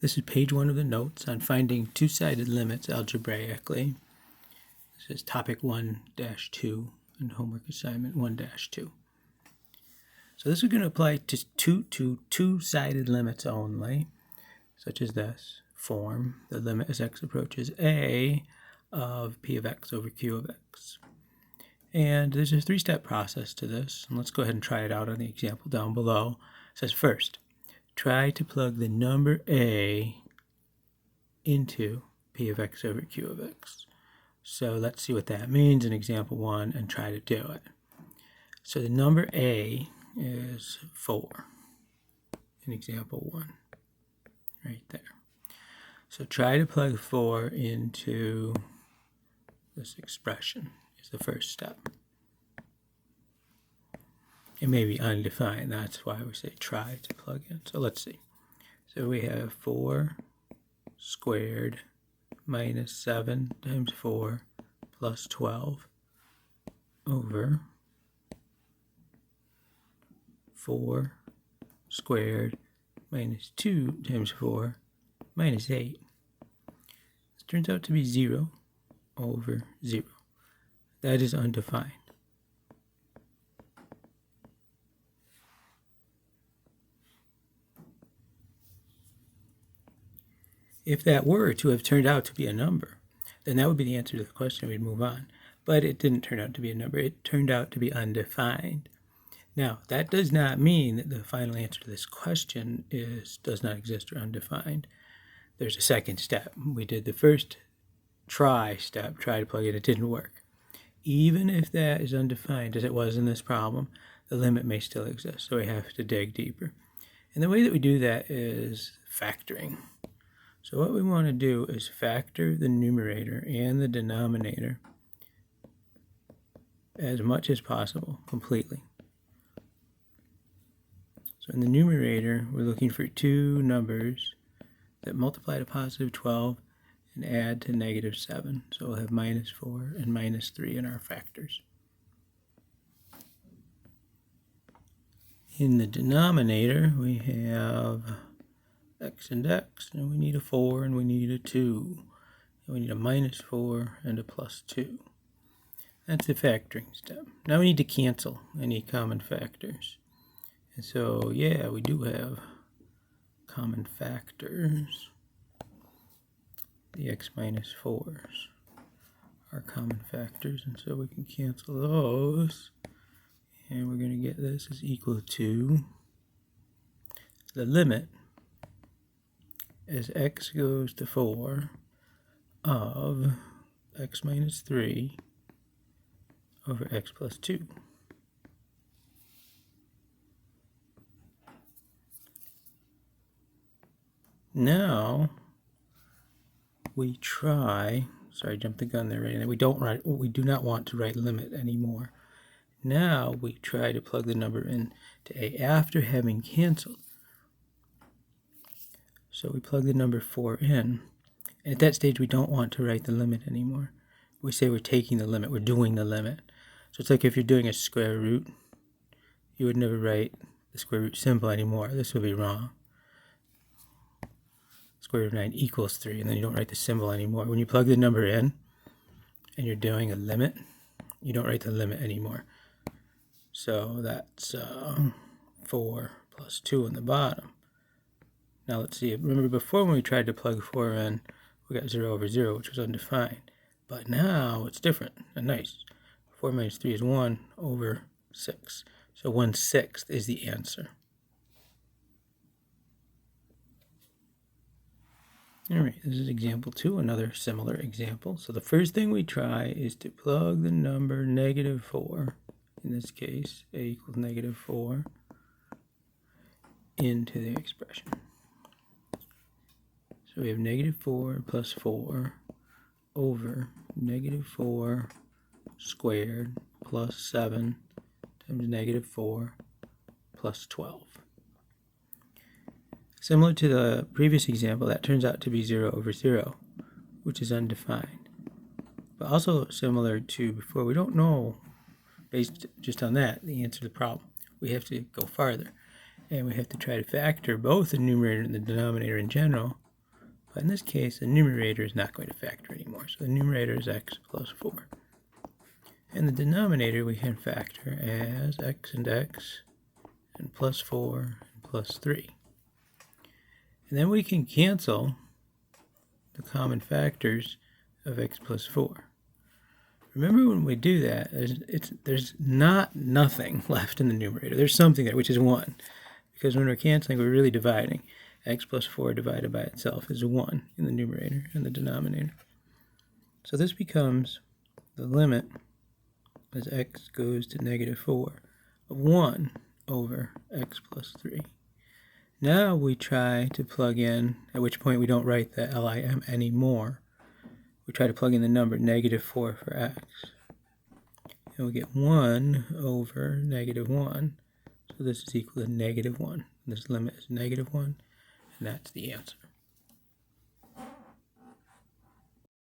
This is page 1 of the notes on finding two-sided limits algebraically. This is topic 1-2 and homework assignment 1-2. So this is going to apply to two-sided limits only, such as this form. The limit as x approaches a of p of x over q of x. And there's a three-step process to this, and let's go ahead and try it out on the example down below. It says first, try to plug the number a into p of x over q of x. So let's see what that means in example 1 and try to do it. So the number a is 4 in example 1, right there. So try to plug 4 into this expression is the first step. It may be undefined, that's why we say try to plug in. So let's see. So we have 4 squared minus 7 times 4 plus 12 over 4 squared minus 2 times 4 minus 8. This turns out to be 0 over 0. That is undefined. If that were to have turned out to be a number, then that would be the answer to the question. We'd move on. But it didn't turn out to be a number. It turned out to be undefined. Now, that does not mean that the final answer to this question does not exist or undefined. There's a second step. We did the first try step, try to plug it. It didn't work. Even if that is undefined, as it was in this problem, the limit may still exist. So we have to dig deeper. And the way that we do that is factoring. So what we want to do is factor the numerator and the denominator as much as possible, completely. So in the numerator, we're looking for two numbers that multiply to positive 12 and add to negative 7. So we'll have minus 4 and minus 3 in our factors. In the denominator, we have x and x, and we need a 4 and we need a 2. And we need a minus 4 and a plus 2. That's the factoring step. Now we need to cancel any common factors. And so, yeah, we do have common factors. The x minus 4s are common factors, and so we can cancel those. And we're going to get this is equal to the limit as x goes to 4 of x minus 3 over x plus 2. Now we try, sorry, jumped the gun there, right? We do not want to write limit anymore. Now we try to plug the number in to a after having canceled. So we plug the number 4 in. And at that stage, we don't want to write the limit anymore. We say we're taking the limit, we're doing the limit. So it's like if you're doing a square root, you would never write the square root symbol anymore. This would be wrong. Square root of 9 equals 3, and then you don't write the symbol anymore. When you plug the number in and you're doing a limit, you don't write the limit anymore. So that's 4 plus 2 on the bottom. Now let's see, remember before when we tried to plug 4 in, we got 0 over 0, which was undefined. But now it's different and nice. 4 minus 3 is 1 over 6. So 1/6 is the answer. All right, this is example 2, another similar example. So the first thing we try is to plug the number negative 4, in this case, a equals negative 4, into the expression. So we have negative 4 plus 4 over negative 4 squared plus 7 times negative 4 plus 12. Similar to the previous example, that turns out to be 0 over 0, which is undefined. But also similar to before, we don't know, based just on that, the answer to the problem. We have to go farther, and we have to try to factor both the numerator and the denominator in general But in this case, the numerator is not going to factor anymore. So the numerator is x plus 4. And the denominator we can factor as x and plus 4 and plus 3. And then we can cancel the common factors of x plus 4. Remember when we do that, there's not nothing left in the numerator. There's something there, which is 1. Because when we're canceling, we're really dividing. X plus 4 divided by itself is 1 in the numerator and the denominator. So this becomes the limit as x goes to negative 4 of 1 over x plus 3. Now we try to plug in, at which point we don't write the LIM anymore. We try to plug in the number negative 4 for x. And we get 1 over negative 1. So this is equal to negative 1. This limit is negative 1, and that's the answer.